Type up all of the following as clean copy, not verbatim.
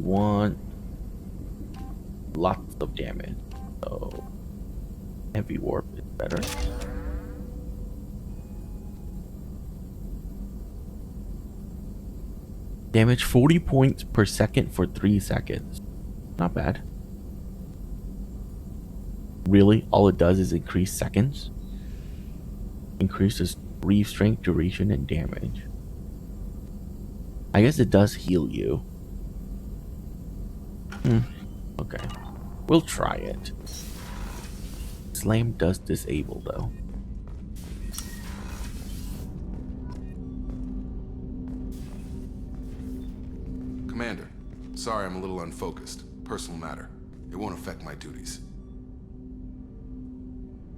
want lots of damage. So heavy warp is better. Damage 40 points per second for 3 seconds. Not bad. Really, all it does is increase seconds. Increases brief strength, duration, and damage. I guess it does heal you. Okay. We'll try it. Slam does disable though. Commander, sorry I'm a little unfocused. Personal matter. It won't affect my duties.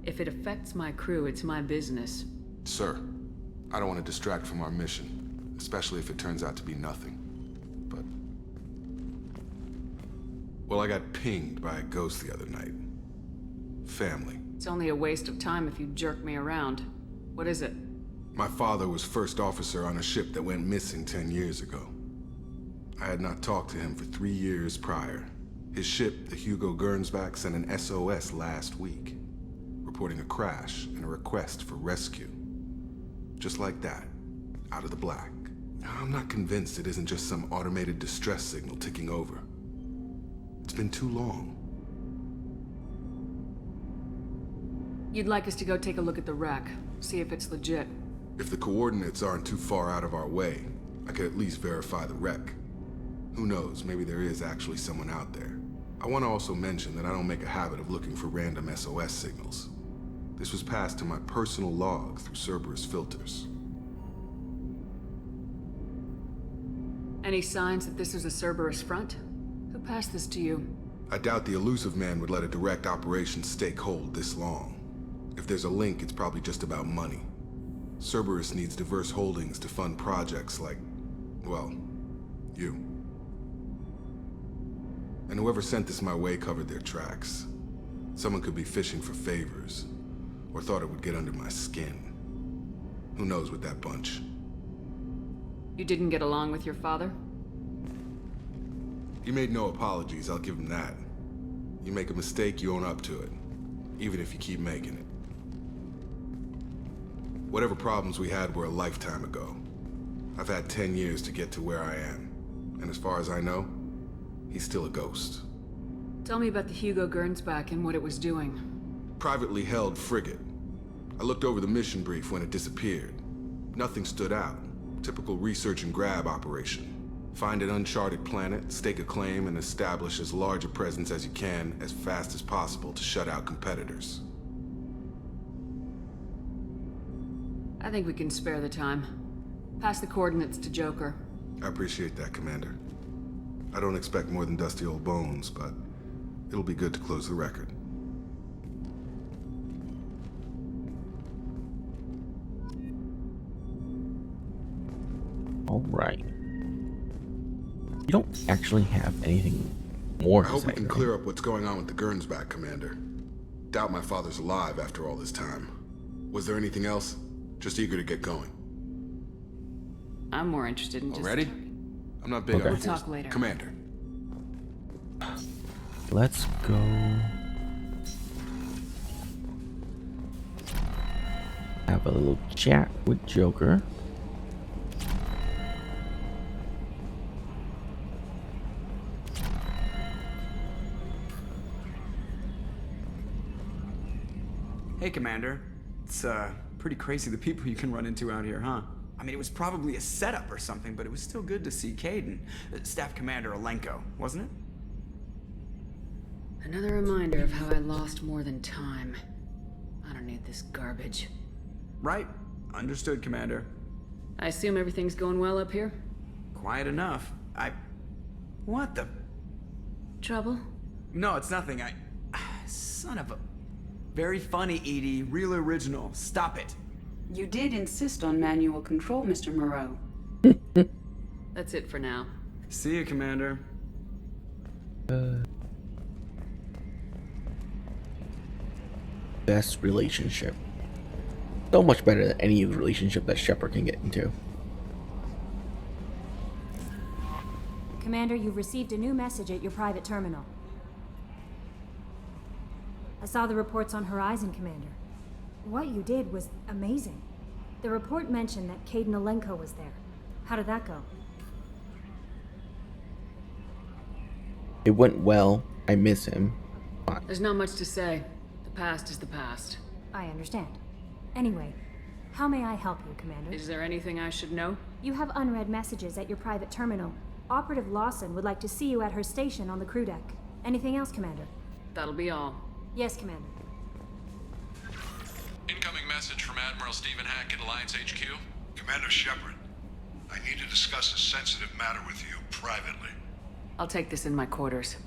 If it affects my crew, it's my business. Sir, I don't want to distract from our mission, especially if it turns out to be nothing. But... well, I got pinged by a ghost the other night. Family. It's only a waste of time if you jerk me around. What is it? My father was first officer on a ship that went missing 10 years ago. I had not talked to him for 3 years prior. His ship, the Hugo Gernsback, sent an SOS last week, reporting a crash and a request for rescue. Just like that, out of the black. I'm not convinced it isn't just some automated distress signal ticking over. It's been too long. You'd like us to go take a look at the wreck, see if it's legit. If the coordinates aren't too far out of our way, I could at least verify the wreck. Who knows, maybe there is actually someone out there. I want to also mention that I don't make a habit of looking for random SOS signals. This was passed to my personal log through Cerberus filters. Any signs that this is a Cerberus front? Who passed this to you? I doubt the elusive man would let a direct operation stake hold this long. If there's a link, it's probably just about money. Cerberus needs diverse holdings to fund projects like, well, you. And whoever sent this my way covered their tracks. Someone could be fishing for favors, or thought it would get under my skin. Who knows with that bunch? You didn't get along with your father? He made no apologies, I'll give him that. You make a mistake, you own up to it, even if you keep making it. Whatever problems we had were a lifetime ago. I've had 10 years to get to where I am, and as far as I know, he's still a ghost. Tell me about the Hugo Gernsback and what it was doing. Privately held frigate. I looked over the mission brief when it disappeared. Nothing stood out. Typical research and grab operation. Find an uncharted planet, stake a claim, and establish as large a presence as you can as fast as possible to shut out competitors. I think we can spare the time. Pass the coordinates to Joker. I appreciate that, Commander. I don't expect more than dusty old bones, but it'll be good to close the record. All right. You don't actually have anything more I to hope say, we can right? clear up what's going on with the Gernsback, Commander. Doubt my father's alive after all this time. Was there anything else? Just eager to get going. I'm more interested in just... Already? I'm not big Okay. on We'll talk later. Commander. Let's go. Have a little chat with Joker. Hey, Commander. It's, pretty crazy the people you can run into out here, huh? I mean, it was probably a setup or something, but it was still good to see Caden, Staff Commander Alenko, wasn't it? Another reminder of how I lost more than time. I don't need this garbage. Right. Understood, Commander. I assume everything's going well up here? Quiet enough. What the... Trouble? No, it's nothing. Son of a... Very funny, Edie. Real original. Stop it. You did insist on manual control, Mr. Moreau. That's it for now. See you, Commander. Best relationship. So much better than any relationship that Shepard can get into. Commander, you've received a new message at your private terminal. I saw the reports on Horizon, Commander. What you did was amazing. The report mentioned that Caden Alenko was there. How did that go? It went well. I miss him. There's not much to say. The past is the past. I understand. Anyway, how may I help you, Commander? Is there anything I should know? You have unread messages at your private terminal. Operative Lawson would like to see you at her station on the crew deck. Anything else, Commander? That'll be all. Yes, Commander. Incoming message from Admiral Stephen Hackett, Alliance HQ. Commander Shepard, I need to discuss a sensitive matter with you privately. I'll take this in my quarters.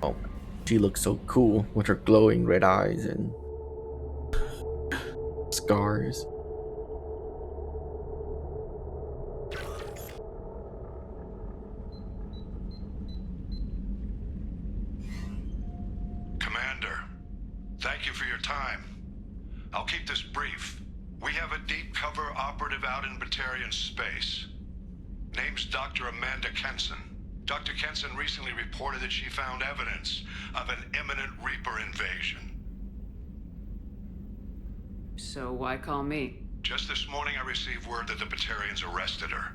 Oh, she looks so cool with her glowing red eyes and scars. Commander, thank you for your time. I'll keep this brief. We have a deep cover operative out in Batarian space. Name's Dr. Amanda Kenson. Dr. Kenson recently reported that she found evidence of an imminent Reaper invasion. So why call me? Just this morning I received word that the Batarians arrested her.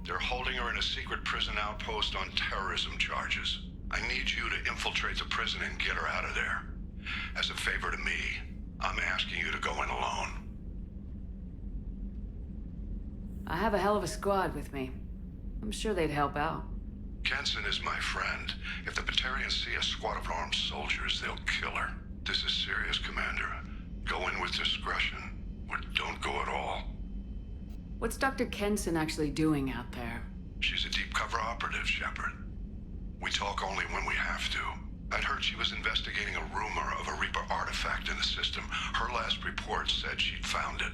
They're holding her in a secret prison outpost on terrorism charges. I need you to infiltrate the prison and get her out of there. As a favor to me, I'm asking you to go in alone. I have a hell of a squad with me. I'm sure they'd help out. Kenson is my friend. If the Batarians see a squad of armed soldiers, they'll kill her. This is serious, Commander. Go in with discretion, or don't go at all. What's Dr. Kenson actually doing out there? She's a deep cover operative, Shepard. We talk only when we have to. I'd heard she was investigating a rumor of a Reaper artifact in the system. Her last report said she'd found it.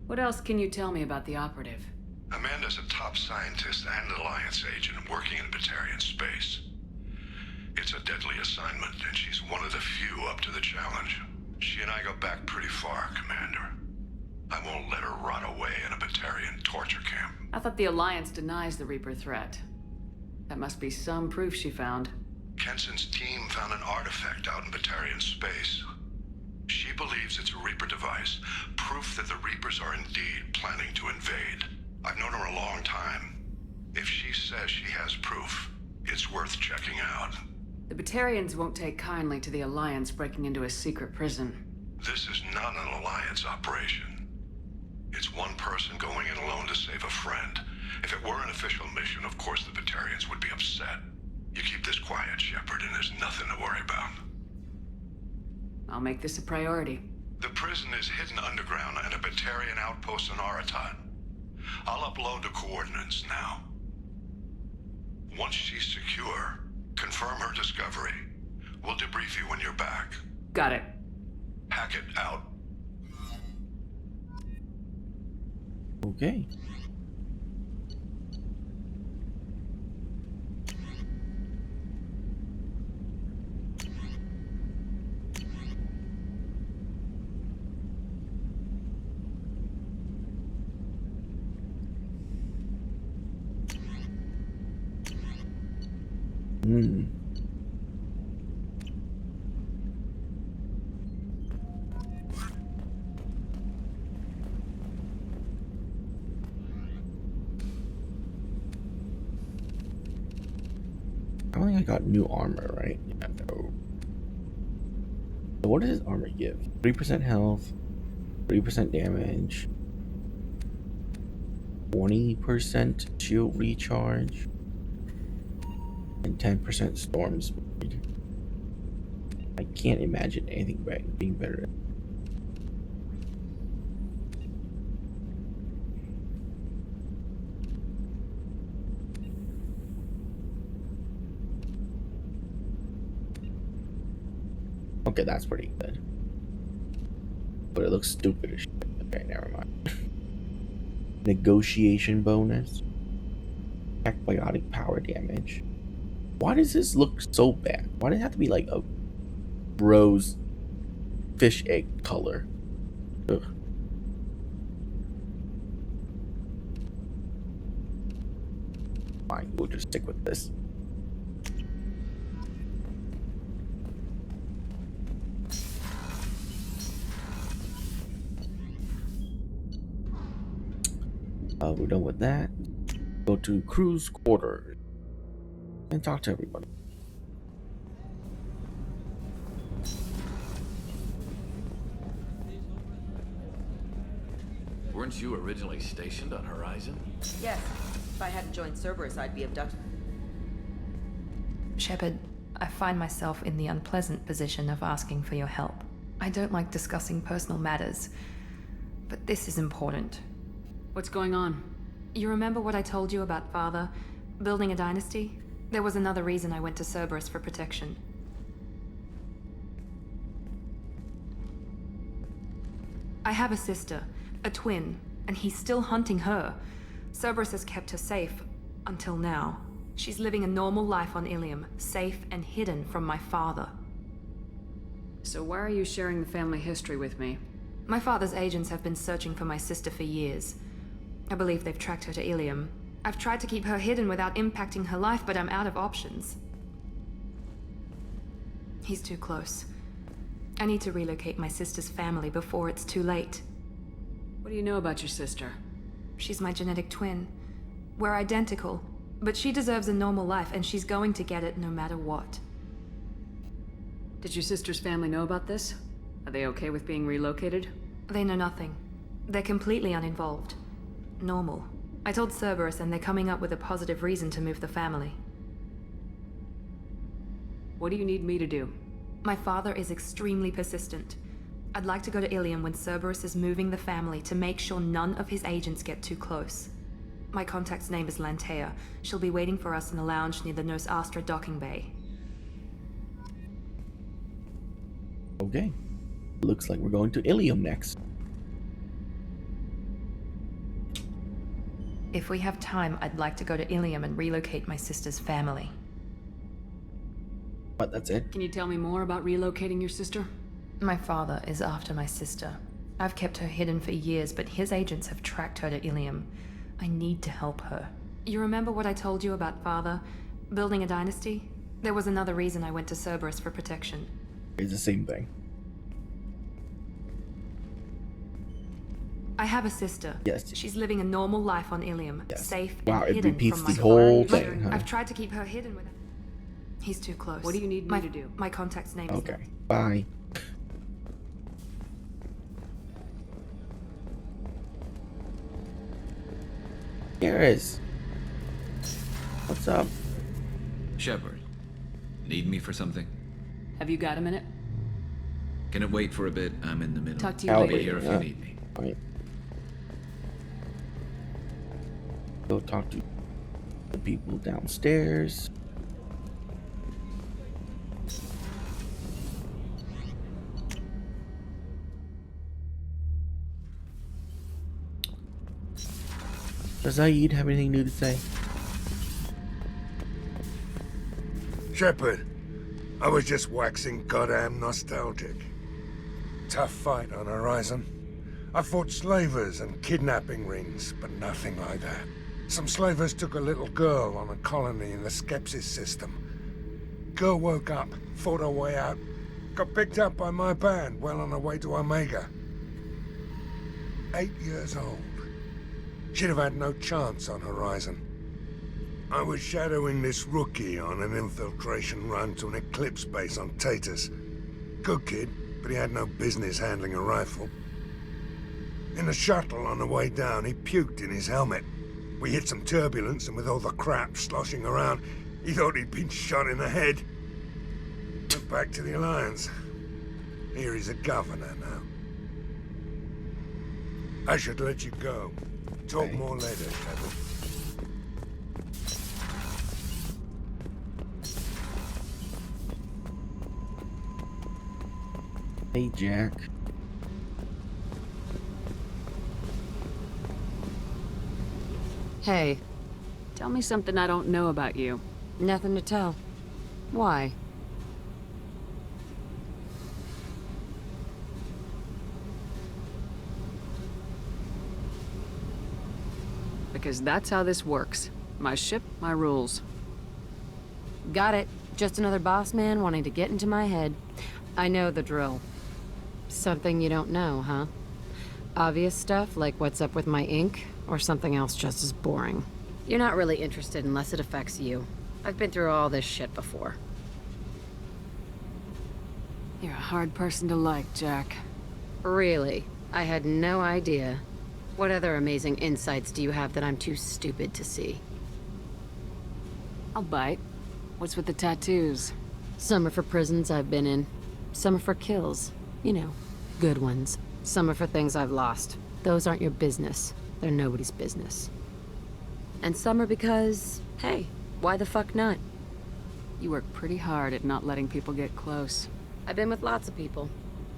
What else can you tell me about the operative? Amanda's a top scientist and Alliance agent working in Batarian space. It's a deadly assignment, and she's one of the few up to the challenge. She and I go back pretty far, Commander. I won't let her rot away in a Batarian torture camp. I thought the Alliance denies the Reaper threat. That must be some proof she found. Kenson's team found an artifact out in Batarian space. She believes it's a Reaper device, proof that the Reapers are indeed planning to invade. I've known her a long time. If she says she has proof, it's worth checking out. The Batarians won't take kindly to the Alliance breaking into a secret prison. This is not an Alliance operation. It's one person going in alone to save a friend. If it were an official mission, of course the Batarians would be upset. You keep this quiet, Shepard, and there's nothing to worry about. I'll make this a priority. The prison is hidden underground and a Batarian outpost in Aratat. I'll upload the coordinates now. Once she's secure, confirm her discovery. We'll debrief you when you're back. Got it. Hackett out. Okay. I don't think I got new armor, right? Yeah, no. So what does his armor give? 3% health, 3% damage, 20% shield recharge, and 10% storm speed. I can't imagine anything being better. Okay, that's pretty good. But it looks stupid as shit. Okay, never mind. Negotiation bonus. Biotic power damage. Why does this look so bad? Why does it have to be like a rose fish egg color. Ugh. Fine, we'll just stick with this. We're done with that. Go to crew's quarters and talk to everybody. Weren't you originally stationed on Horizon? Yes. If I hadn't joined Cerberus, I'd be abducted. Shepard, I find myself in the unpleasant position of asking for your help. I don't like discussing personal matters, but this is important. What's going on? You remember what I told you about Father? Building a dynasty? There was another reason I went to Cerberus for protection. I have a sister, a twin, and he's still hunting her. Cerberus has kept her safe, until now. She's living a normal life on Ilium, safe and hidden from my father. So why are you sharing the family history with me? My father's agents have been searching for my sister for years. I believe they've tracked her to Ilium. I've tried to keep her hidden without impacting her life, but I'm out of options. He's too close. I need to relocate my sister's family before it's too late. What do you know about your sister? She's my genetic twin. We're identical, but she deserves a normal life, and she's going to get it no matter what. Did your sister's family know about this? Are they okay with being relocated? They know nothing. They're completely uninvolved. Normal. I told Cerberus, and they're coming up with a positive reason to move the family. What do you need me to do? My father is extremely persistent. I'd like to go to Ilium when Cerberus is moving the family to make sure none of his agents get too close. My contact's name is Lantea. She'll be waiting for us in the lounge near the Nos Astra docking bay. Okay. Looks like we're going to Ilium next. If we have time, I'd like to go to Ilium and relocate my sister's family. But that's it? Can you tell me more about relocating your sister? My father is after my sister. I've kept her hidden for years, but his agents have tracked her to Ilium. I need to help her. You remember what I told you about Father? Building a dynasty? There was another reason I went to Cerberus for protection. It's the same thing. I have a sister. Yes. She's living a normal life on Ilium, Yes. safe Wow, and it hidden repeats from my the whole father. thing, huh? I've tried to keep her hidden with. He's too close. What do you need me to do? My contact's name is. Okay. Bye. Garrus. What's up? Shepard, need me for something? Have you got a minute? Can it wait for a bit? I'm in the middle. Talk to you I'll later. be here if you need me. Alright. Go talk to the people downstairs. Does Zaid have anything new to say? Shepard, I was just waxing goddamn nostalgic. Tough fight on Horizon. I fought slavers and kidnapping rings, but nothing like that. Some slavers took a little girl on a colony in the Skepsis system. Girl woke up, fought her way out, got picked up by my band well on her way to Omega. 8 years old. She'd have had no chance on Horizon. I was shadowing this rookie on an infiltration run to an Eclipse base on Tatus. Good kid, but he had no business handling a rifle. In the shuttle on the way down, he puked in his helmet. We hit some turbulence, and with all the crap sloshing around, he thought he'd been shot in the head. Went back to the Alliance. Here he's a governor now. I should let you go. Talk more later, Shepard. Hey, Jack. Hey, tell me something I don't know about you. Nothing to tell. Why? Because that's how this works. My ship, my rules. Got it. Just another boss man wanting to get into my head. I know the drill. Something you don't know, huh? Obvious stuff like what's up with my ink, or something else just as boring? You're not really interested unless it affects you. I've been through all this shit before. You're a hard person to like, Jack. Really? I had no idea. What other amazing insights do you have that I'm too stupid to see? I'll bite. What's with the tattoos? Some are for prisons I've been in. Some are for kills. You know, good ones. Some are for things I've lost. Those aren't your business. They're nobody's business. And some are because, hey, why the fuck not? You work pretty hard at not letting people get close. I've been with lots of people.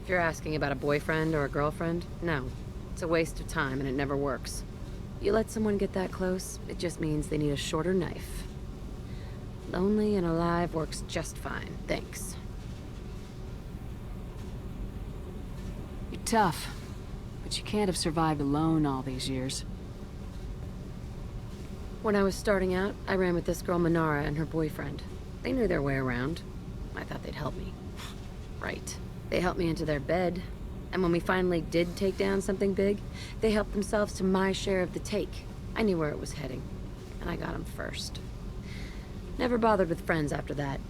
If you're asking about a boyfriend or a girlfriend, no. It's a waste of time and it never works. You let someone get that close, it just means they need a shorter knife. Lonely and alive works just fine, thanks. You're tough, but you can't have survived alone all these years. When I was starting out, I ran with this girl Manara and her boyfriend. They knew their way around. I thought they'd help me. Right. They helped me into their bed, and when we finally did take down something big, they helped themselves to my share of the take. I knew where it was heading, and I got them first. Never bothered with friends after that.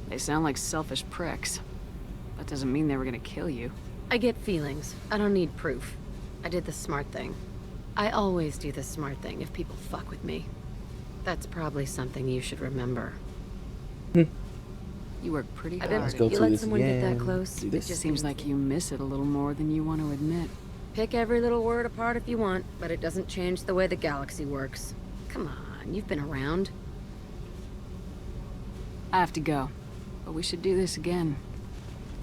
They sound like selfish pricks. That doesn't mean they were gonna kill you. I get feelings. I don't need proof. I did the smart thing. I always do the smart thing if people fuck with me. That's probably something you should remember. You work pretty hard. You let someone get that close, It just seems like you miss it a little more than you want to admit. Pick every little word apart if you want, but it doesn't change the way the galaxy works. Come on, you've been around. I have to go, but we should do this again.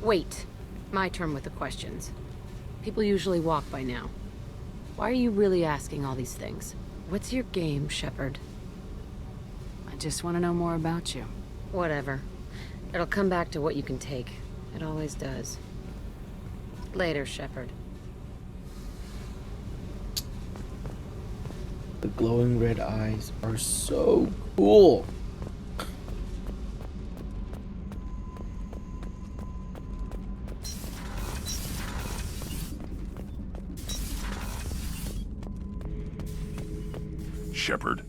Wait. My turn with the questions. People usually walk by now. Why are you really asking all these things? What's your game, Shepard? I just want to know more about you. Whatever. It'll come back to what you can take. It always does. Later, Shepard. The glowing red eyes are so cool. Shepard.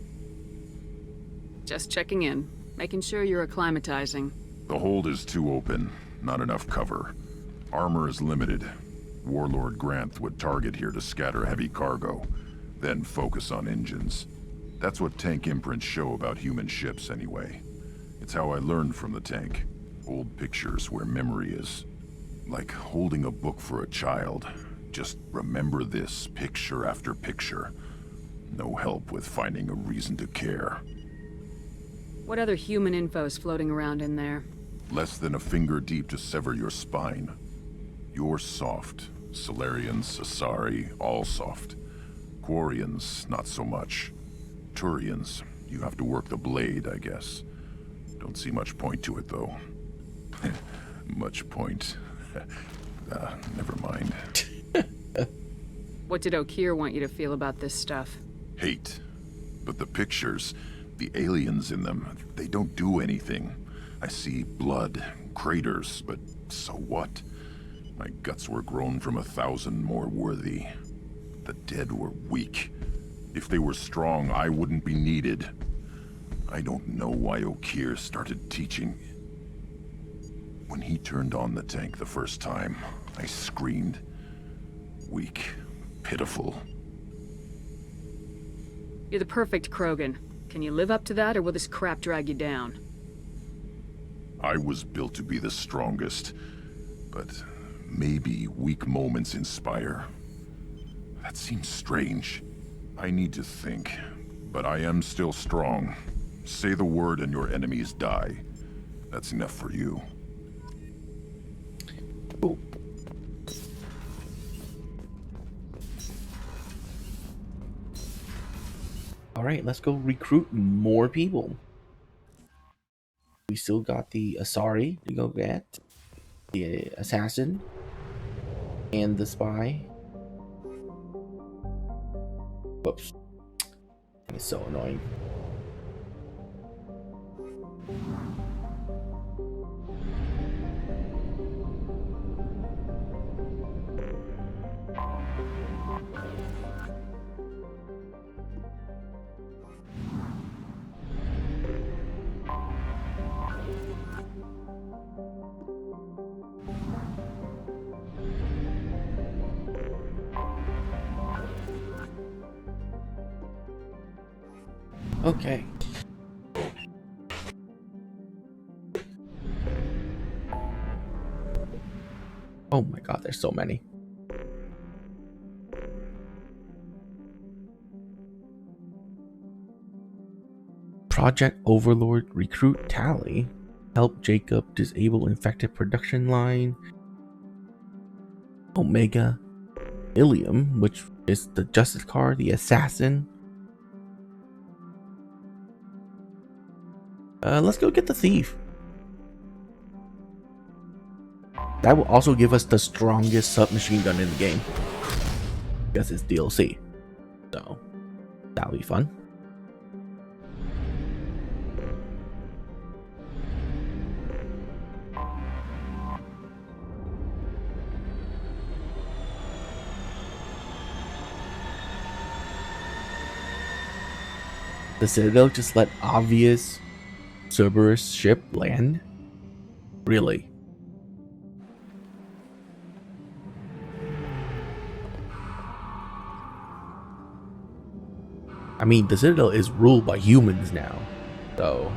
Just checking in, making sure you're acclimatizing. The hold is too open, not enough cover. Armor is limited. Warlord Granth would target here to scatter heavy cargo, then focus on engines. That's what tank imprints show about human ships anyway. It's how I learned from the tank. Old pictures where memory is. Like holding a book for a child. Just remember this picture after picture. No help with finding a reason to care. What other human info's floating around in there? Less than a finger deep to sever your spine. You're soft. Solarians, Asari, all soft. Quarians, not so much. Turians, you have to work the blade, I guess. Don't see much point to it, though. Much point. Never mind. What did Okeer want you to feel about this stuff? Hate. But the pictures, the aliens in them, they don't do anything. I see blood, craters, but so what? My guts were grown from 1,000 more worthy. The dead were weak. If they were strong, I wouldn't be needed. I don't know why Okeer started teaching. When he turned on the tank the first time, I screamed. Weak, pitiful. You're the perfect Krogan. Can you live up to that, or will this crap drag you down? I was built to be the strongest, but maybe weak moments inspire. That seems strange. I need to think, but I am still strong. Say the word and your enemies die. That's enough for you. Ooh. Alright, let's go recruit more people. We still got the Asari to go get, the assassin, and the spy. Whoops. It's so annoying. Okay. Oh my god, there's so many. Project Overlord recruit Tally. Help Jacob disable infected production line. Omega Ilium, which is the Justice Card, the assassin. Let's go get the thief. That will also give us the strongest submachine gun in the game. Because it's DLC. So, that'll be fun. The Citadel just let obvious Cerberus ship land? Really? I mean, the Citadel is ruled by humans now, so...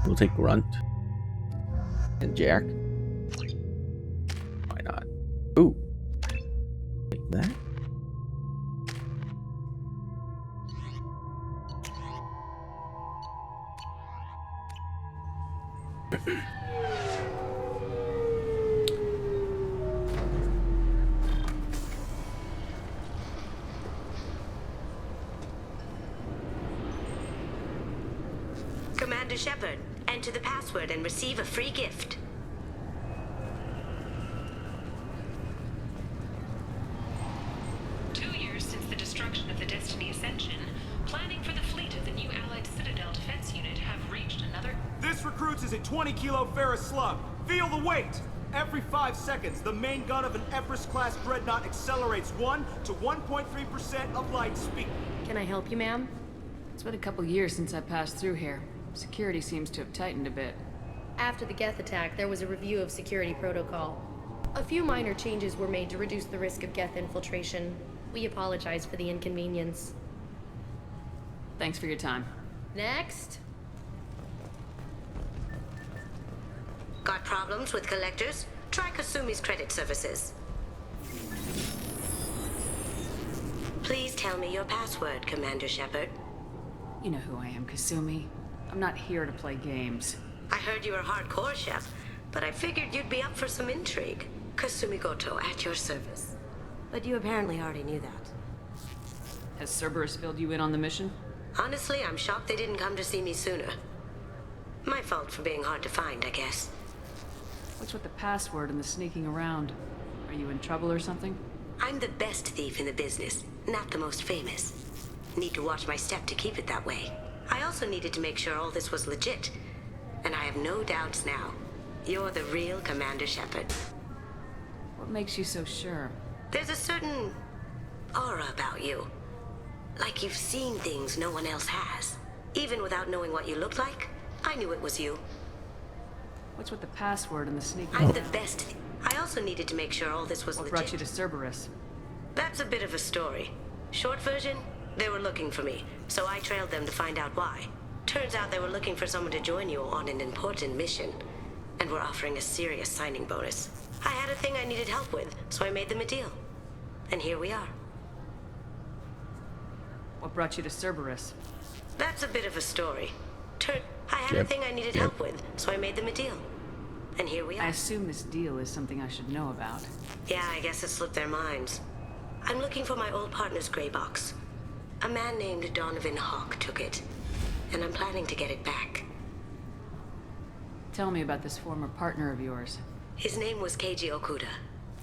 We'll take Grunt and Jack. Why not? Ooh. Like that. Commander Shepard, enter the password and receive a free gift. Since the destruction of the Destiny Ascension, planning for the fleet of the new Allied Citadel Defense Unit have reached another... This recruits is a 20-kilo ferrous slug. Feel the weight! Every 5 seconds, the main gun of an Everest-class dreadnought accelerates 1 to 1.3% of light speed. Can I help you, ma'am? It's been a couple years since I passed through here. Security seems to have tightened a bit. After the Geth attack, there was a review of security protocol. A few minor changes were made to reduce the risk of Geth infiltration. We apologize for the inconvenience. Thanks for your time. Next. Got problems with collectors? Try Kasumi's credit services. Please tell me your password, Commander Shepard. You know who I am, Kasumi. I'm not here to play games. I heard you were hardcore, Chef, but I figured you'd be up for some intrigue. Kasumi Goto at your service. But you apparently already knew that. Has Cerberus filled you in on the mission? Honestly, I'm shocked they didn't come to see me sooner. My fault for being hard to find, I guess. What's with the password and the sneaking around? Are you in trouble or something? I'm the best thief in the business, not the most famous. Need to watch my step to keep it that way. I also needed to make sure all this was legit. And I have no doubts now. You're the real Commander Shepard. What makes you so sure? There's a certain aura about you. Like you've seen things no one else has. Even without knowing what you looked like, I knew it was you. What's with the password and the sneaking? I'm the best. I also needed to make sure all this was legit. What brought you to Cerberus? That's a bit of a story. Short version, they were looking for me, so I trailed them to find out why. Turns out they were looking for someone to join you on an important mission, and were offering a serious signing bonus. I had a thing I needed help with, so I made them a deal. And here we are. What brought you to Cerberus? That's a bit of a story. I had a thing I needed help with, so I made them a deal. And here we are. I assume this deal is something I should know about. Yeah, I guess it slipped their minds. I'm looking for my old partner's gray box. A man named Donovan Hawk took it, and I'm planning to get it back. Tell me about this former partner of yours. His name was Keiji Okuda,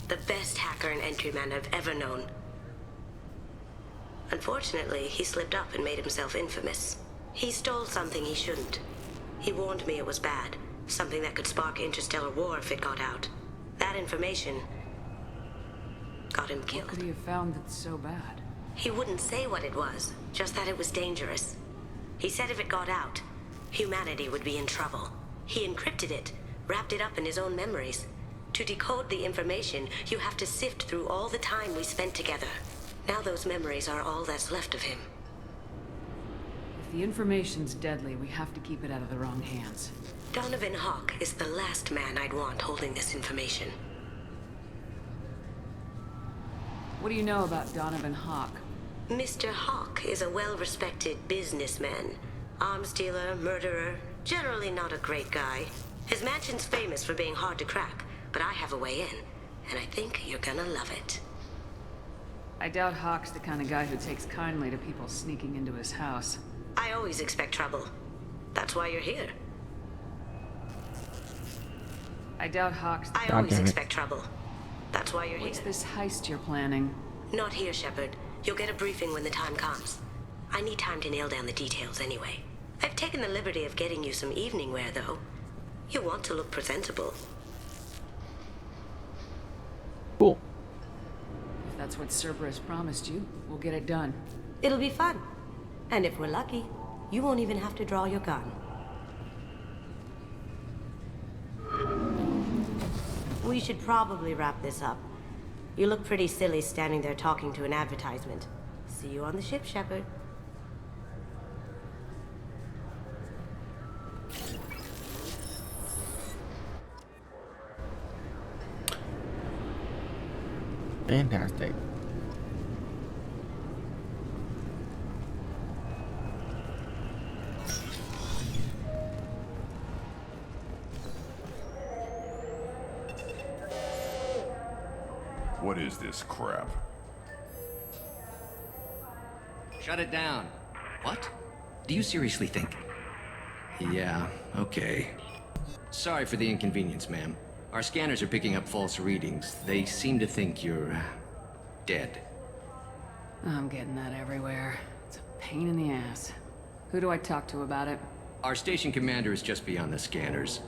the best hacker and entryman I've ever known. Unfortunately, he slipped up and made himself infamous. He stole something he shouldn't. He warned me it was bad, something that could spark interstellar war if it got out. That information got him killed. What could he have found that's so bad? He wouldn't say what it was, just that it was dangerous. He said if it got out, humanity would be in trouble. He encrypted it, wrapped it up in his own memories. To decode the information, you have to sift through all the time we spent together. Now those memories are all that's left of him. If the information's deadly, we have to keep it out of the wrong hands. Donovan Hawk is the last man I'd want holding this information. What do you know about Donovan Hawk? Mr. Hawk is a well-respected businessman. Arms dealer, murderer, generally not a great guy. His mansion's famous for being hard to crack, but I have a way in, and I think you're gonna love it. I doubt Hawk's the kind of guy who takes kindly to people sneaking into his house. I always expect trouble. That's why you're here. I doubt Hawk's... I always expect trouble. That's why you're here. What's this heist you're planning? Not here, Shepard. You'll get a briefing when the time comes. I need time to nail down the details anyway. I've taken the liberty of getting you some evening wear, though. You want to look presentable. Cool. If that's what Cerberus promised you, we'll get it done. It'll be fun. And if we're lucky, you won't even have to draw your gun. We should probably wrap this up. You look pretty silly standing there talking to an advertisement. See you on the ship, Shepard. Fantastic. What is this crap? Shut it down. What? Do you seriously think? Yeah, okay. Sorry for the inconvenience, ma'am. Our scanners are picking up false readings. They seem to think you're... dead. I'm getting that everywhere. It's a pain in the ass. Who do I talk to about it? Our station commander is just beyond the scanners.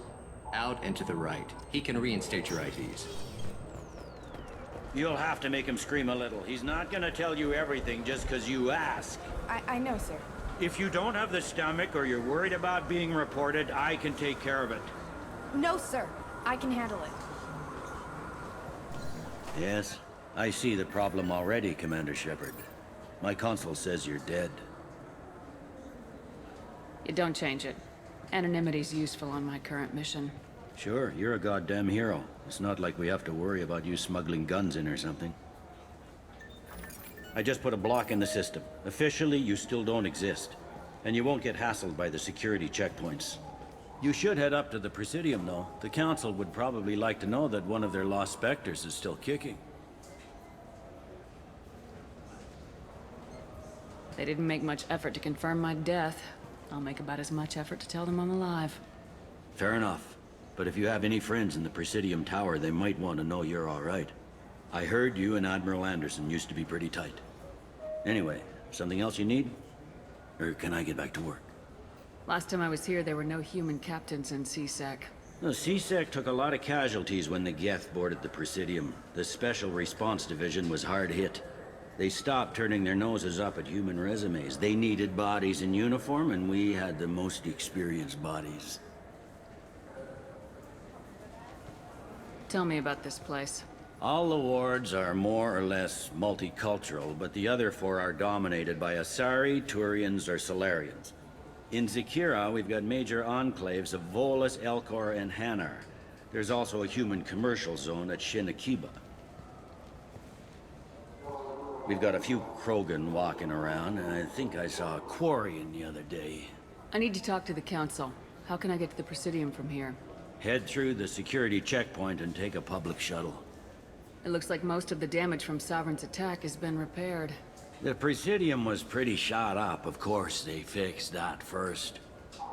Out and to the right. He can reinstate your IDs. You'll have to make him scream a little. He's not gonna tell you everything just because you ask. I know, sir. If you don't have the stomach or you're worried about being reported, I can take care of it. No, sir. I can handle it. Yes, I see the problem already, Commander Shepard. My console says you're dead. You don't change it. Anonymity's useful on my current mission. Sure, you're a goddamn hero. It's not like we have to worry about you smuggling guns in or something. I just put a block in the system. Officially, you still don't exist. And you won't get hassled by the security checkpoints. You should head up to the Presidium, though. The Council would probably like to know that one of their lost specters is still kicking. They didn't make much effort to confirm my death. I'll make about as much effort to tell them I'm alive. Fair enough. But if you have any friends in the Presidium Tower, they might want to know you're all right. I heard you and Admiral Anderson used to be pretty tight. Anyway, something else you need? Or can I get back to work? Last time I was here, there were no human captains in CSEC. No, CSEC took a lot of casualties when the Geth boarded the Presidium. The Special Response Division was hard hit. They stopped turning their noses up at human resumes. They needed bodies in uniform, and we had the most experienced bodies. Tell me about this place. All the wards are more or less multicultural, but the other four are dominated by Asari, Turians, or Solarians. In Zakira, we've got major enclaves of Volus, Elcor, and Hanar. There's also a human commercial zone at Shinakiba. We've got a few Krogan walking around, and I think I saw a Quarian the other day. I need to talk to the Council. How can I get to the Presidium from here? Head through the security checkpoint and take a public shuttle. It looks like most of the damage from Sovereign's attack has been repaired. The Presidium was pretty shot up. Of course, they fixed that first.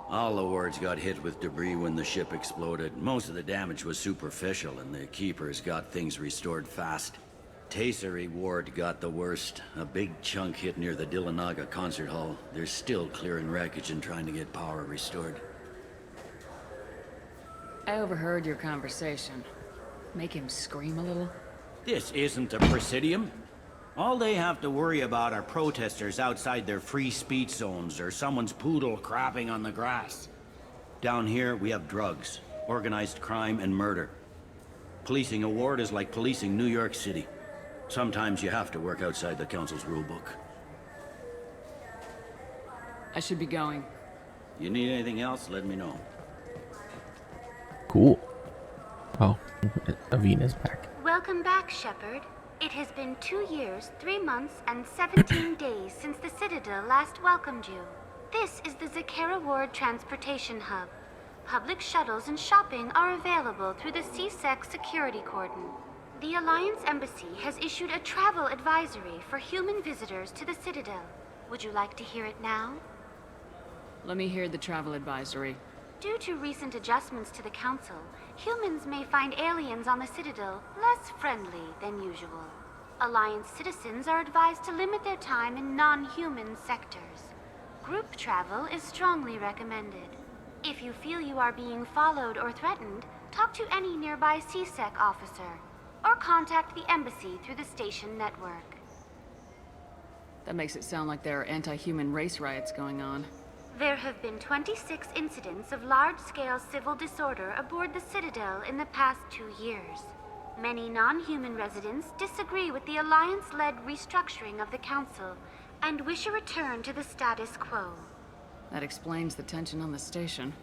All the wards got hit with debris when the ship exploded. Most of the damage was superficial, and the Keepers got things restored fast. Tasery Ward got the worst. A big chunk hit near the Dillanaga concert hall. They're still clearing wreckage and trying to get power restored. I overheard your conversation. Make him scream a little? This isn't a Presidium. All they have to worry about are protesters outside their free speech zones or someone's poodle crapping on the grass. Down here, we have drugs, organized crime, and murder. Policing a ward is like policing New York City. Sometimes you have to work outside the council's rulebook. I should be going. You need anything else, let me know. Cool. Oh, Avina's back. Welcome back, Shepard. It has been 2 years, 3 months, and 17 days since the Citadel last welcomed you. This is the Zakera Ward Transportation Hub. Public shuttles and shopping are available through the CSEC security cordon. The Alliance Embassy has issued a travel advisory for human visitors to the Citadel. Would you like to hear it now? Let me hear the travel advisory. Due to recent adjustments to the Council, humans may find aliens on the Citadel less friendly than usual. Alliance citizens are advised to limit their time in non-human sectors. Group travel is strongly recommended. If you feel you are being followed or threatened, talk to any nearby CSEC officer, or contact the Embassy through the station network. That makes it sound like there are anti-human race riots going on. There have been 26 incidents of large-scale civil disorder aboard the Citadel in the past 2 years. Many non-human residents disagree with the Alliance-led restructuring of the Council and wish a return to the status quo. That explains the tension on the station.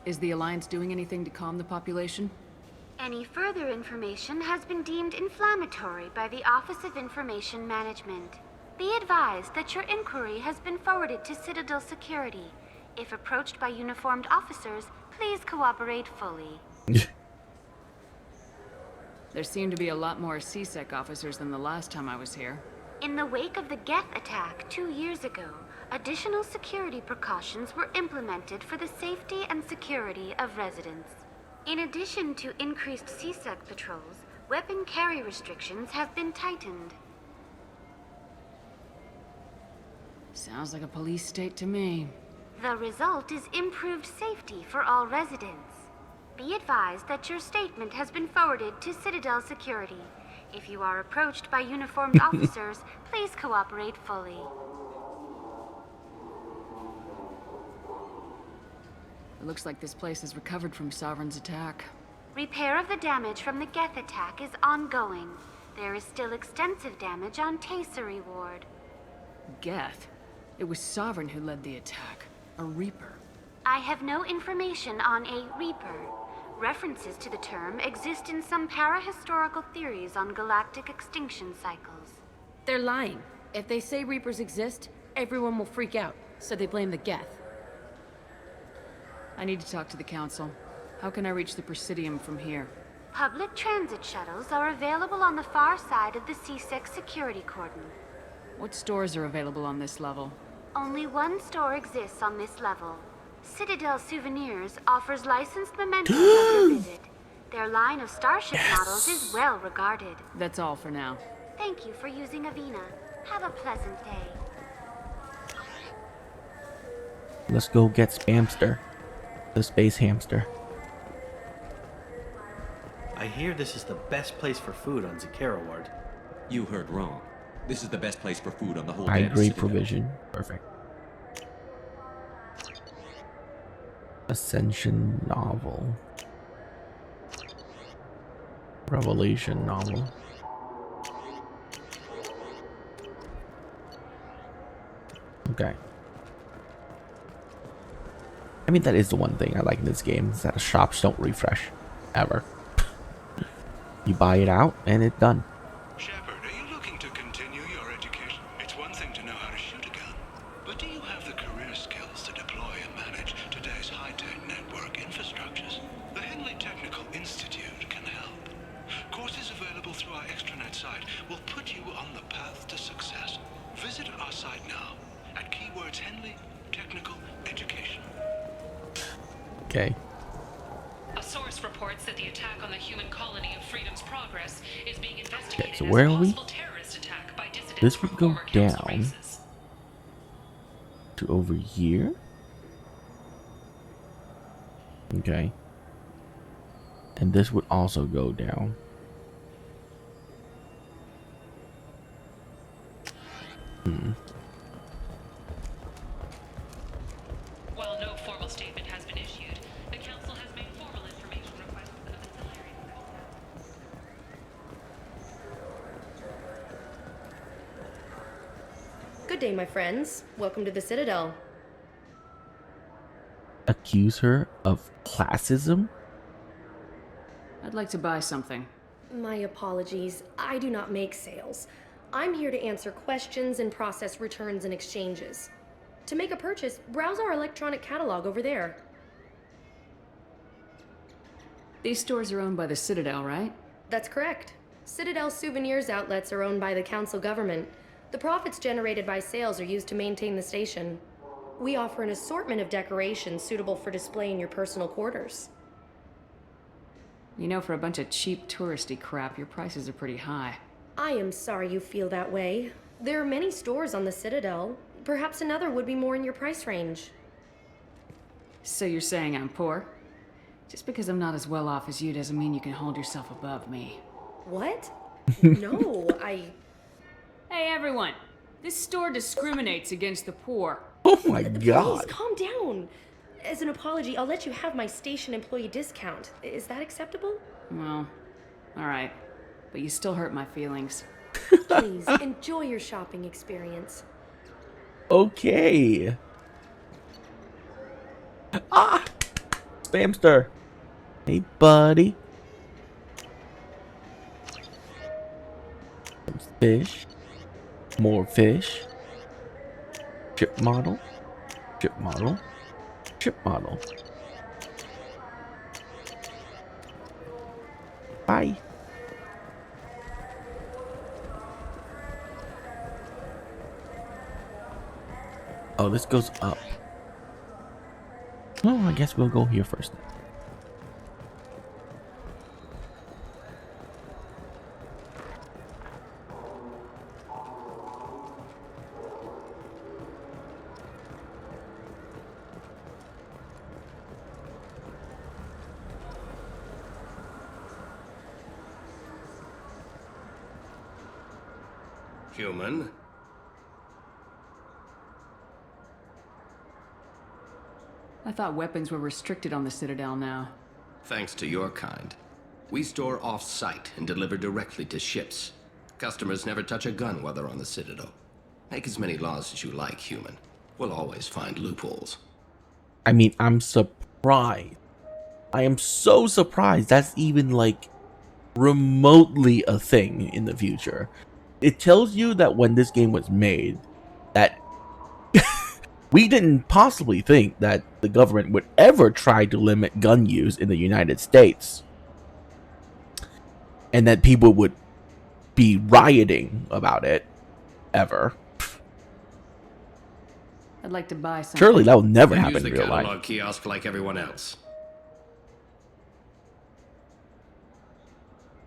Is the Alliance doing anything to calm the population? Any further information has been deemed inflammatory by the Office of Information Management. Be advised that your inquiry has been forwarded to Citadel Security. If approached by uniformed officers, please cooperate fully. There seem to be a lot more CSEC officers than the last time I was here. In the wake of the Geth attack 2 years ago, additional security precautions were implemented for the safety and security of residents. In addition to increased CSEC patrols, weapon carry restrictions have been tightened. Sounds like a police state to me. The result is improved safety for all residents. Be advised that your statement has been forwarded to Citadel Security. If you are approached by uniformed officers, please cooperate fully. It looks like this place has recovered from Sovereign's attack. Repair of the damage from the Geth attack is ongoing. There is still extensive damage on Tasery Ward. Geth? It was Sovereign who led the attack. A Reaper. I have no information on a Reaper. References to the term exist in some parahistorical theories on galactic extinction cycles. They're lying. If they say Reapers exist, everyone will freak out, so they blame the Geth. I need to talk to the Council. How can I reach the Presidium from here? Public transit shuttles are available on the far side of the CSEC security cordon. What stores are available on this level? Only one store exists on this level. Citadel Souvenirs offers licensed mementos of your visit. Their line of Starship models is well regarded. That's all for now. Thank you for using Avina. Have a pleasant day. Let's go get Spamster. The space hamster. I hear this is the best place for food on Zakera Ward. You heard wrong. This is the best place for food on the whole High damn grade Citadel. provision. Perfect. Ascension novel. Revelation novel. Okay. I mean, that is the one thing I like in this game, is that the shops don't refresh. Ever. You buy it out, and it's done. Shepard, are you looking to continue your education? It's one thing to know how to shoot a gun, but do you have the career skills to deploy and manage today's high-tech network infrastructures? The Henley Visit our site now at keywords Henley Technical Education. Okay. A source reports that the attack on the human colony of Freedom's Progress is being investigated So as where a are we? possible terrorist attack by dissidents This from would go former council down races. to over here. Okay. And this would also go down. While no formal statement has been issued, the council has made formal information requests of the Solarian contact. Good day, my friends. Welcome to the Citadel. Accuse her of classism? I'd like to buy something. My apologies. I do not make sales. I'm here to answer questions and process returns and exchanges. To make a purchase, browse our electronic catalog over there. These stores are owned by the Citadel, right? That's correct. Citadel souvenirs outlets are owned by the council government. The profits generated by sales are used to maintain the station. We offer an assortment of decorations suitable for display in your personal quarters. You know, for a bunch of cheap touristy crap, your prices are pretty high. I am sorry you feel that way. There are many stores on the Citadel. Perhaps another would be more in your price range. So you're saying I'm poor? Just because I'm not as well off as you doesn't mean you can hold yourself above me. What? No, Hey, everyone! This store discriminates against the poor. Oh my god. Please, calm down. As an apology, I'll let you have my station employee discount. Is that acceptable? Well, alright. But you still hurt my feelings. Please, enjoy your shopping experience. Okay. Ah! Spamster. Hey, buddy. Some fish. More fish. Ship model. Ship model. Ship model. Bye. Oh, this goes up. Oh, I guess we'll go here first. Human? I thought weapons were restricted on the Citadel now. Thanks to your kind. We store off-site and deliver directly to ships. Customers never touch a gun while they're on the Citadel. Make as many laws as you like, human. We'll always find loopholes. I mean, I'm surprised. I am so surprised that's even like remotely a thing in the future. It tells you that when this game was made, that we didn't possibly think that the government would ever try to limit gun use in the United States. And that people would be rioting about it, ever. I'd like to buy something. Surely that will never Then happen in use real the life. catalog kiosk like everyone else.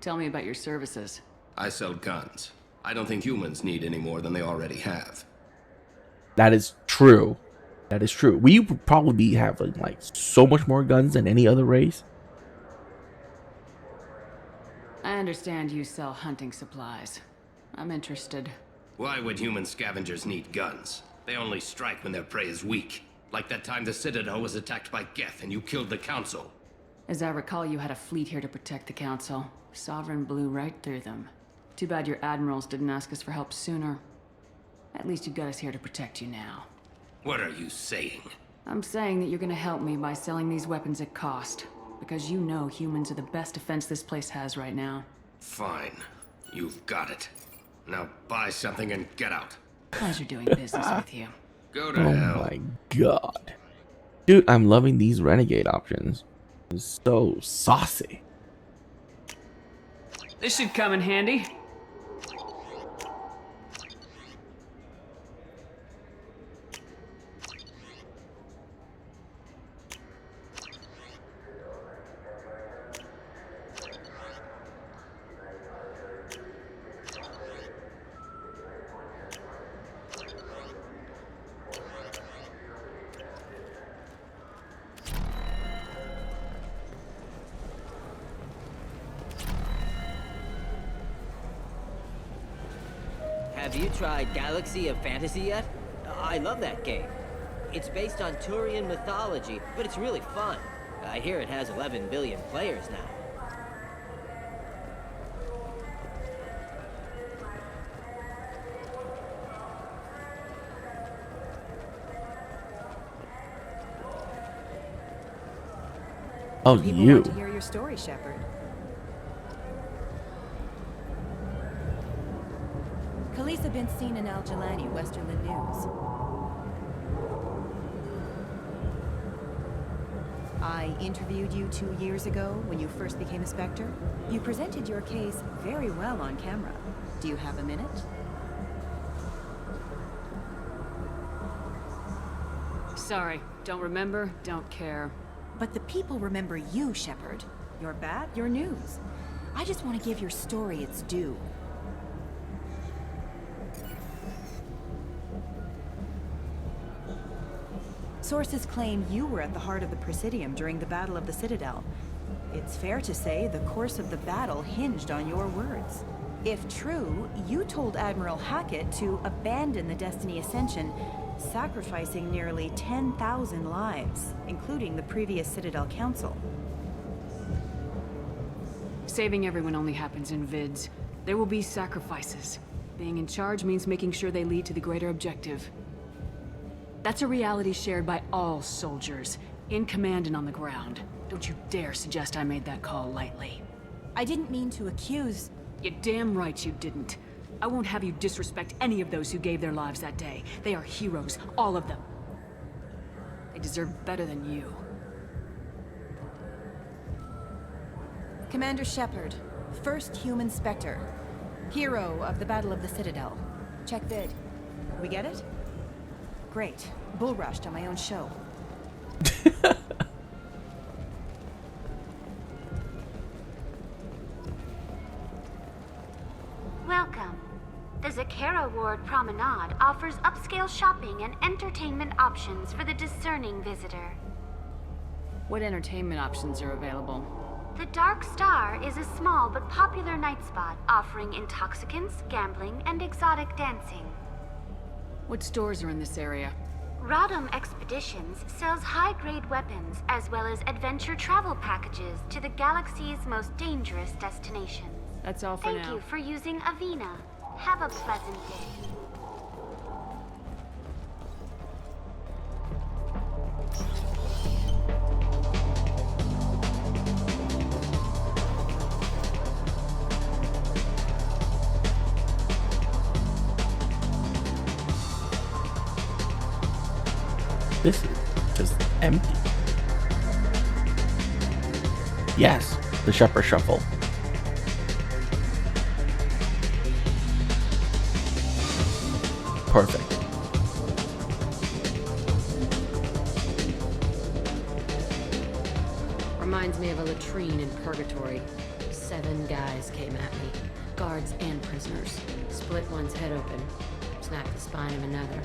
Tell me about your services. I sell guns. I don't think humans need any more than they already have. That is true. That is true. We would probably be having like so much more guns than any other race. I understand you sell hunting supplies. I'm interested. Why would human scavengers need guns? They only strike when their prey is weak. Like that time the Citadel was attacked by Geth and you killed the Council. As I recall, you had a fleet here to protect the Council. Sovereign blew right through them. Too bad your admirals didn't ask us for help sooner. At least you got us here to protect you now. What are you saying? I'm saying that you're gonna help me by selling these weapons at cost. Because you know humans are the best defense this place has right now. Fine. You've got it. Now buy something and get out. Pleasure doing business with you. Go to Oh hell. my god. Dude, I'm loving these renegade options. It's so saucy. This should come in handy. Have you tried Galaxy of Fantasy yet? I love that game. It's based on Turian mythology, but it's really fun. I hear it has 11 billion players now. Oh, People you. want to hear your story, Shepard. Khaleesa been seen in Al Jelani, Westerland News. I interviewed you 2 years ago when you first became a Spectre. You presented your case very well on camera. Do you have a minute? Sorry, don't remember, don't care. But the people remember you, Shepard. Your bat, your news. I just want to give your story its due. Sources claim you were at the heart of the Presidium during the Battle of the Citadel. It's fair to say the course of the battle hinged on your words. If true, you told Admiral Hackett to abandon the Destiny Ascension, sacrificing nearly 10,000 lives, including the previous Citadel Council. Saving everyone only happens in vids. There will be sacrifices. Being in charge means making sure they lead to the greater objective. That's a reality shared by all soldiers, in command and on the ground. Don't you dare suggest I made that call lightly. I didn't mean to accuse... You're damn right you didn't. I won't have you disrespect any of those who gave their lives that day. They are heroes, all of them. They deserve better than you. Commander Shepard, first human Spectre. Hero of the Battle of the Citadel. Check vid. We get it? Great. Bull rushed on my own show. Welcome. The Zakera Ward Promenade offers upscale shopping and entertainment options for the discerning visitor. What entertainment options are available? The Dark Star is a small but popular night spot offering intoxicants, gambling, and exotic dancing. What stores are in this area? Rodham Expeditions sells high-grade weapons as well as adventure travel packages to the galaxy's most dangerous destinations. That's all for now. Thank you for using Avena. Have a pleasant day. This is just empty. Yes, the Shepherd Shuffle. Perfect. Reminds me of a latrine in Purgatory. 7 guys came at me. Guards and prisoners. Split one's head open. Snapped the spine of another.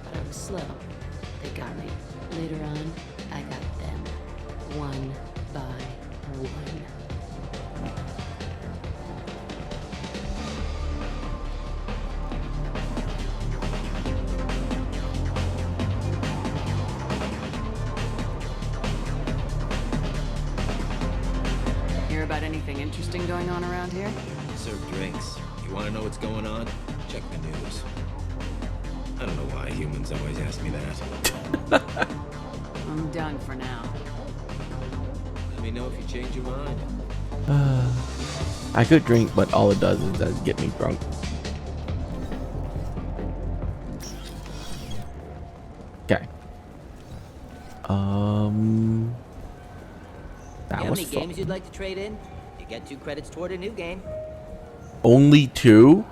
But I was slow. They got me. Later on, I got them. One by one. Hear about anything interesting going on around here? Serve drinks. You want to know what's going on? Check the news. I don't know why humans always ask me that. I'm done for now. Let me know if you change your mind. I could drink, but all it does is get me drunk. Okay. That How was many fun. games you'd like to trade in? You get 2 credits toward a new game. Only 2?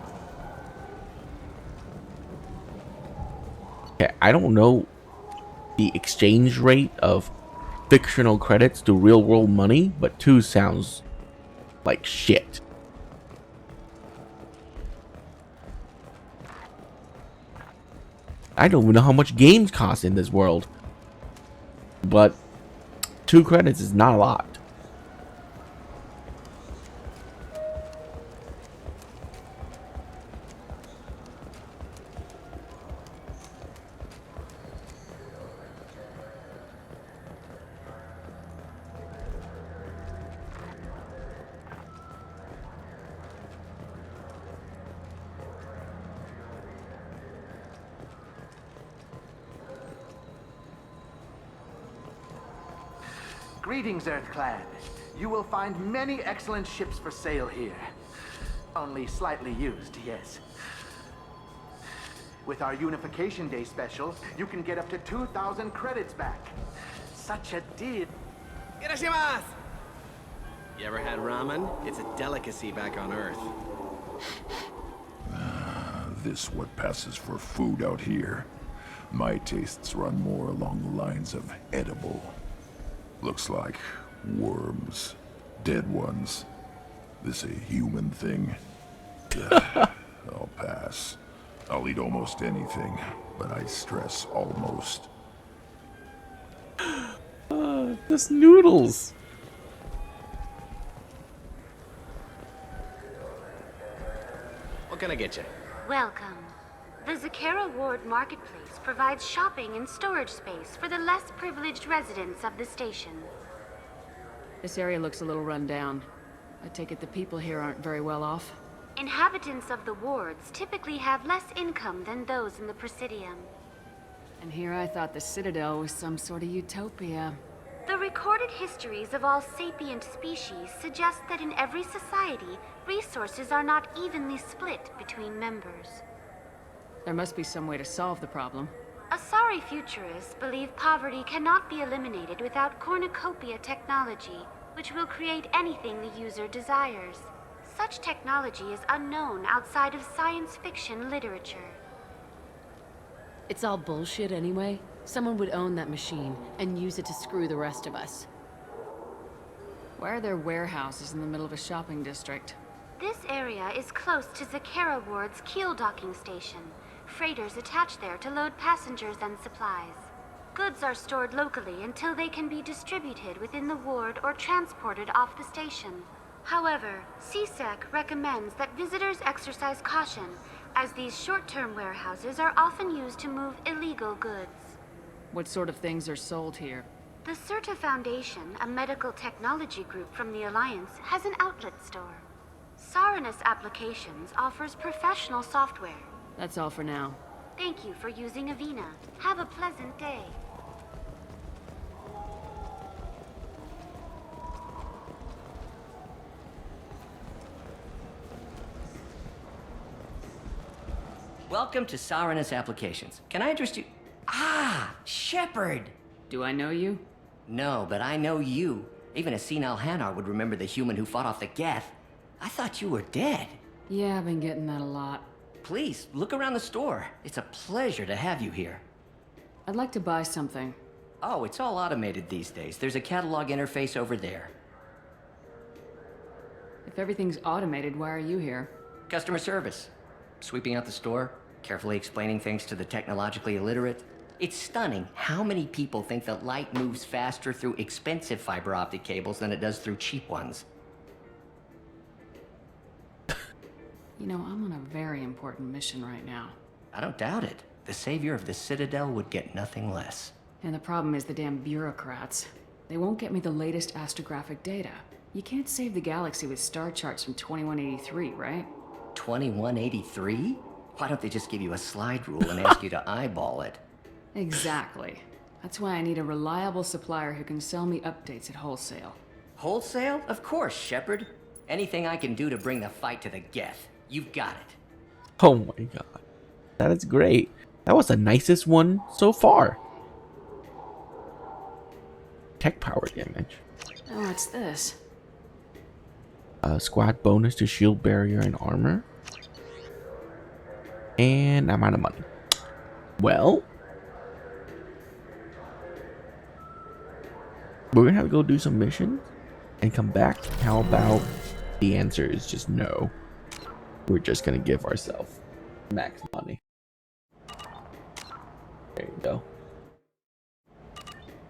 Okay, I don't know the exchange rate of fictional credits to real world money, but 2 sounds like shit. I don't even know how much games cost in this world, but 2 credits is not a lot. Greetings, Earthclad. You will find many excellent ships for sale here. Only slightly used, yes. With our Unification Day special, you can get up to 2,000 credits back. Such a deal. Irashimasu! You ever had ramen? It's a delicacy back on Earth. This what passes for food out here. My tastes run more along the lines of edible. Looks like worms. Dead ones. This a human thing? I'll pass. I'll eat almost anything, but I stress almost. This noodles. What can I get you? Welcome. The Zakera Ward Marketplace provides shopping and storage space for the less privileged residents of the station. This area looks a little run down. I take it the people here aren't very well off? Inhabitants of the wards typically have less income than those in the Presidium. And here I thought the Citadel was some sort of utopia. The recorded histories of all sapient species suggest that in every society, resources are not evenly split between members. There must be some way to solve the problem. Asari futurists believe poverty cannot be eliminated without cornucopia technology, which will create anything the user desires. Such technology is unknown outside of science fiction literature. It's all bullshit anyway. Someone would own that machine and use it to screw the rest of us. Why are there warehouses in the middle of a shopping district? This area is close to Zakera Ward's keel docking station. Freighters attach there to load passengers and supplies. Goods are stored locally until they can be distributed within the ward or transported off the station. However, CSEC recommends that visitors exercise caution, as these short-term warehouses are often used to move illegal goods. What sort of things are sold here? The Certa Foundation, a medical technology group from the Alliance, has an outlet store. Saranus Applications offers professional software. That's all for now. Thank you for using Avena. Have a pleasant day. Welcome to Saranus Applications. Can I interest you? Ah, Shepard! Do I know you? No, but I know you. Even a senile Hanar would remember the human who fought off the Geth. I thought you were dead. Yeah, I've been getting that a lot. Please, look around the store. It's a pleasure to have you here. I'd like to buy something. Oh, it's all automated these days. There's a catalog interface over there. If everything's automated, why are you here? Customer service. Sweeping out the store, carefully explaining things to the technologically illiterate. It's stunning how many people think that light moves faster through expensive fiber optic cables than it does through cheap ones. You know, I'm on a very important mission right now. I don't doubt it. The savior of the Citadel would get nothing less. And the problem is the damn bureaucrats. They won't get me the latest astrographic data. You can't save the galaxy with star charts from 2183, right? 2183? Why don't they just give you a slide rule and ask you to eyeball it? Exactly. That's why I need a reliable supplier who can sell me updates at wholesale. Wholesale? Of course, Shepard. Anything I can do to bring the fight to the Geth. You've got it. Oh my god. That is great. That was the nicest one so far. Tech power damage. Oh, what's this? Squad bonus to shield barrier and armor. And I'm out of money. Well, we're gonna have to go do some missions and come back. How about the answer is just no? We're just gonna give ourselves max money. There you go.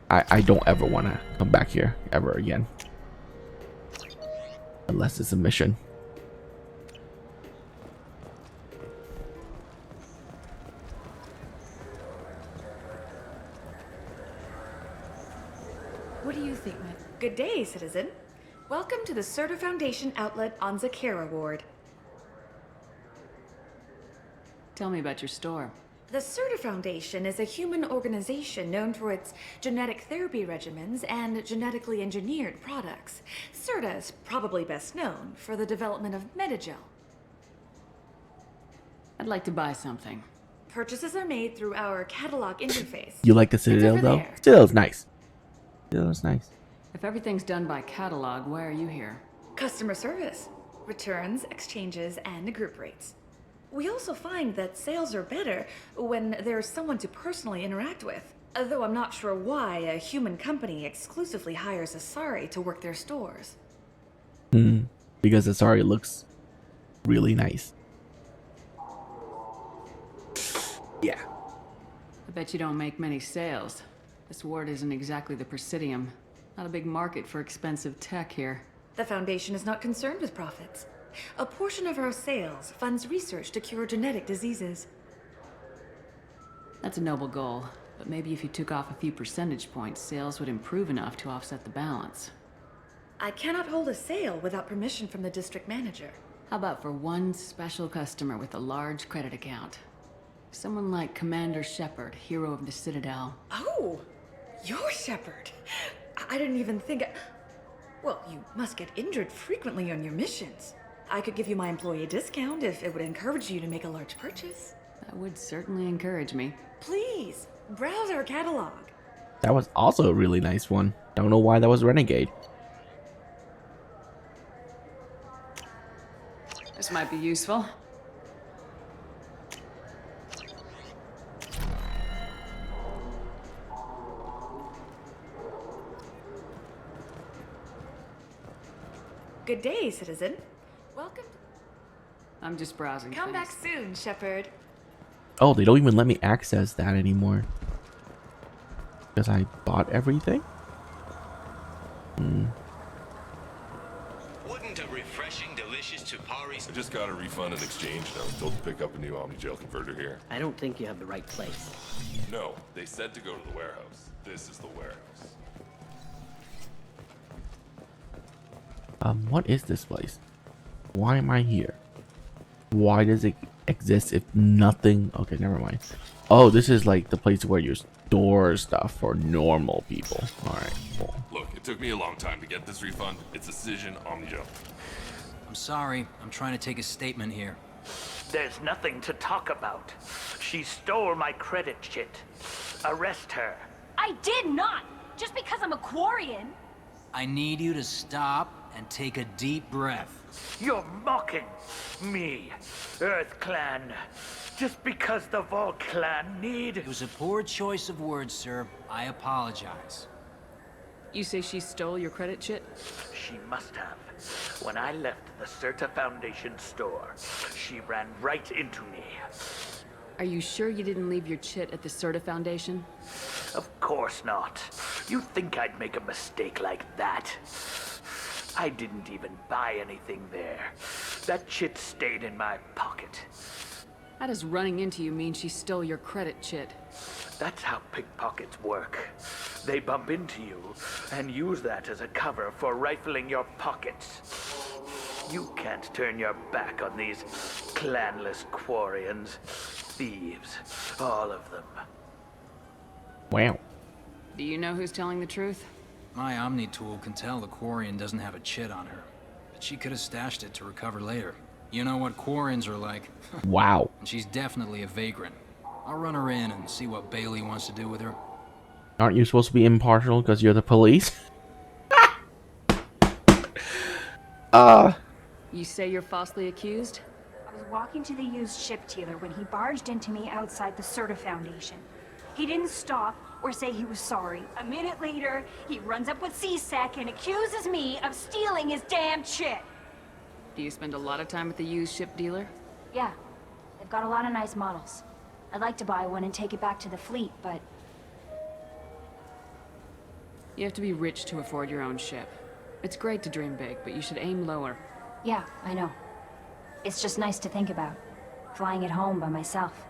I don't ever want to come back here ever again. Unless it's a mission. What do you think, Miss? Good day, citizen. Welcome to the Certa Foundation outlet on Zakera Ward. Tell me about your store. The Serta Foundation is a human organization known for its genetic therapy regimens and genetically engineered products. Serta is probably best known for the development of Metagel. I'd like to buy something. Purchases are made through our catalog interface. You like the Citadel though? there. Citadel's nice. Citadel's nice. If everything's done by catalog, why are you here? Customer service, returns, exchanges, and group rates. We also find that sales are better when there's someone to personally interact with. Though I'm not sure why a human company exclusively hires Asari to work their stores. Because Asari looks really nice. Yeah. I bet you don't make many sales. This ward isn't exactly the Presidium. Not a big market for expensive tech here. The Foundation is not concerned with profits. A portion of our sales funds research to cure genetic diseases. That's a noble goal, but maybe if you took off a few percentage points, sales would improve enough to offset the balance. I cannot hold a sale without permission from the district manager. How about for one special customer with a large credit account? Someone like Commander Shepard, hero of the Citadel. Oh, you're Shepard. I didn't even think. Well, you must get injured frequently on your missions. I could give you my employee discount if it would encourage you to make a large purchase. That would certainly encourage me. Please, browse our catalog. That was also a really nice one. Don't know why that was Renegade. This might be useful. Good day, citizen. Welcome. I'm just browsing. Come things. back soon, Shepard. Oh, they don't even let me access that anymore. Because I bought everything? Wouldn't a refreshing, delicious Chupari... I just got a refund in exchange and I was told to pick up a new Omni-Gel converter here. I don't think you have the right place. No, they said to go to the warehouse. This is the warehouse. What is this place? Why am I here? Why does it exist if nothing... Okay, never mind. Oh, this is like the place where you store stuff for normal people. Alright, cool. Look, it took me a long time to get this refund. It's Decision Omni-Gel. I'm sorry. I'm trying to take a statement here. There's nothing to talk about. She stole my credit chit. Arrest her. I did not! Just because I'm a Quarian! I need you to stop and take a deep breath. You're mocking me, Earth Clan. Just because the Vol Clan need... It was a poor choice of words, sir. I apologize. You say she stole your credit chit? She must have. When I left the Serta Foundation store, she ran right into me. Are you sure you didn't leave your chit at the Serta Foundation? Of course not. You think I'd make a mistake like that? I didn't even buy anything there. That chit stayed in my pocket. How does running into you mean she stole your credit chit? That's how pickpockets work. They bump into you and use that as a cover for rifling your pockets. You can't turn your back on these clanless Quarians. Thieves, all of them. Wow. Do you know who's telling the truth? My Omni tool can tell the Quarian doesn't have a chit on her, but she could have stashed it to recover later. You know what Quarians are like. Wow. And she's definitely a vagrant. I'll run her in and see what Bailey wants to do with her. Aren't you supposed to be impartial because you're the police? You say you're falsely accused? I was walking to the used ship dealer when he barged into me outside the Serta Foundation. He didn't stop or say he was sorry. A minute later, he runs up with C-Sec and accuses me of stealing his damn chit. Do you spend a lot of time at the used ship dealer? Yeah, they've got a lot of nice models. I'd like to buy one and take it back to the fleet, but... You have to be rich to afford your own ship. It's great to dream big, but you should aim lower. Yeah, I know. It's just nice to think about. Flying it home by myself.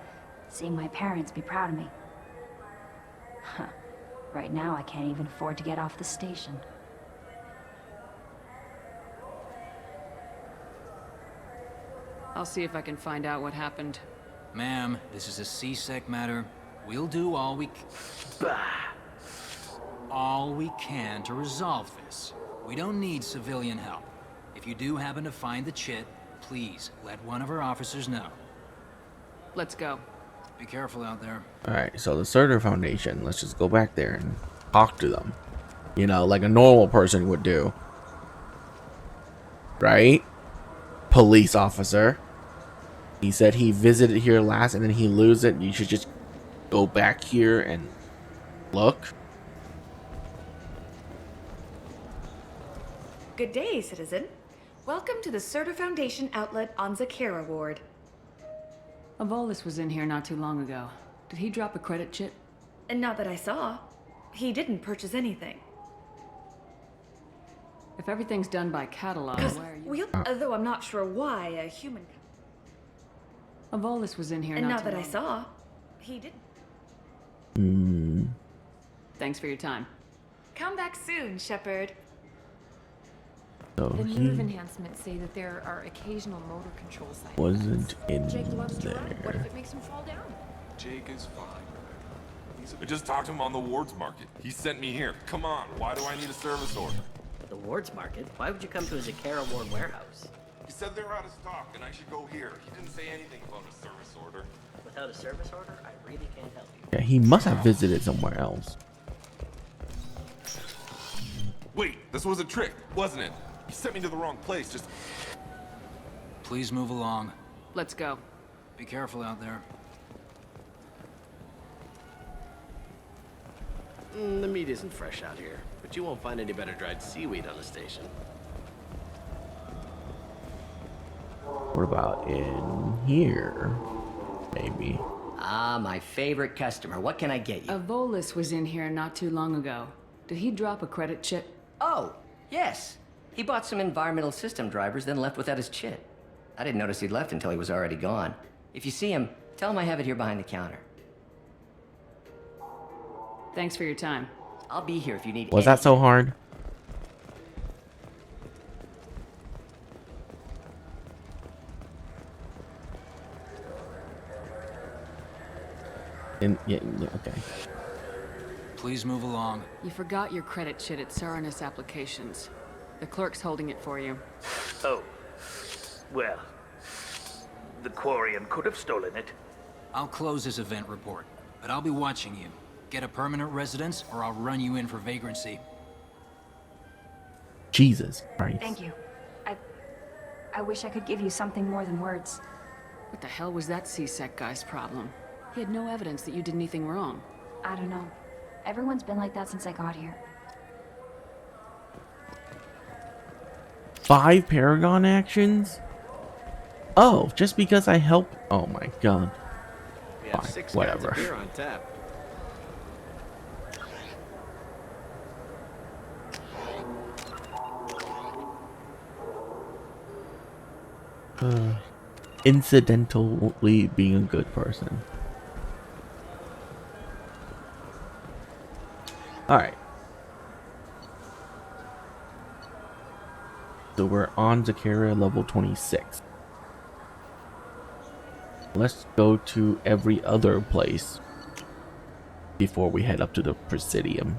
Seeing my parents be proud of me. Huh. Right now, I can't even afford to get off the station. I'll see if I can find out what happened. Ma'am, this is a C-Sec matter. We'll do all we can to resolve this. We don't need civilian help. If you do happen to find the chit, please let one of our officers know. Let's go. Be careful out there. Alright, so the Surtur Foundation, let's just go back there and talk to them. You know, like a normal person would do. Right? Police officer. He said he visited here last and then he lose it. You should just go back here and look. Good day, citizen. Welcome to the Surtur Foundation outlet on Zakera Ward. Avolis was in here not too long ago. Did he drop a credit chit? And not that I saw. He didn't purchase anything. If everything's done by catalog, why are you... Though I'm not sure why a human... Avolis was in here And not not too that I long saw. He didn't. Thanks for your time. Come back soon, Shepard. So The he nerve enhancements say that there are occasional motor control signs. wasn't in Jake loves to run. What if there. it makes him fall down? Jake is fine. I just talked to him on the Wards Market. He sent me here. Come on, why do I need a service order? The Wards Market? Why would you come to a Zakera Ward warehouse? He said they were out of stock and I should go here. He didn't say anything about a service order. Without a service order, I really can't help you. Yeah, he must have visited somewhere else. Wait, this was a trick, wasn't it? He sent me to the wrong place, just... Please move along. Let's go. Be careful out there. The meat isn't fresh out here, but you won't find any better dried seaweed on the station. What about in here? Maybe. Ah, my favorite customer. What can I get you? Avolis was in here not too long ago. Did he drop a credit chit? Oh, yes. He bought some environmental system drivers, then left without his chit. I didn't notice he'd left until he was already gone. If you see him, tell him I have it here behind the counter. Thanks for your time. I'll be here if you need Was that so hard? Yeah, okay. Please move along. You forgot your credit chit at Saranus Applications. The clerk's holding it for you. Oh. Well, the Quarian could have stolen it. I'll close this event report, but I'll be watching you. Get a permanent residence, or I'll run you in for vagrancy. Jesus Christ. Thank you. I wish I could give you something more than words. What the hell was that C-Sec guy's problem? He had no evidence that you did anything wrong. I don't know. Everyone's been like that since I got here. 5 Paragon actions? Oh, just because I helped. Oh my god. We have Fine, 6 whatever. cans of beer on tap. Incidentally being a good person. Alright. So we're on Zakera level 26. Let's go to every other place before we head up to the Presidium.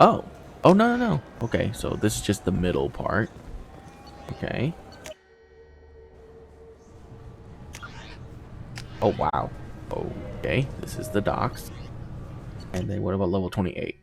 Oh. Oh, no, no, no. Okay, so this is just the middle part. Okay. Oh, wow. Okay, this is the docks. And then what about level 28?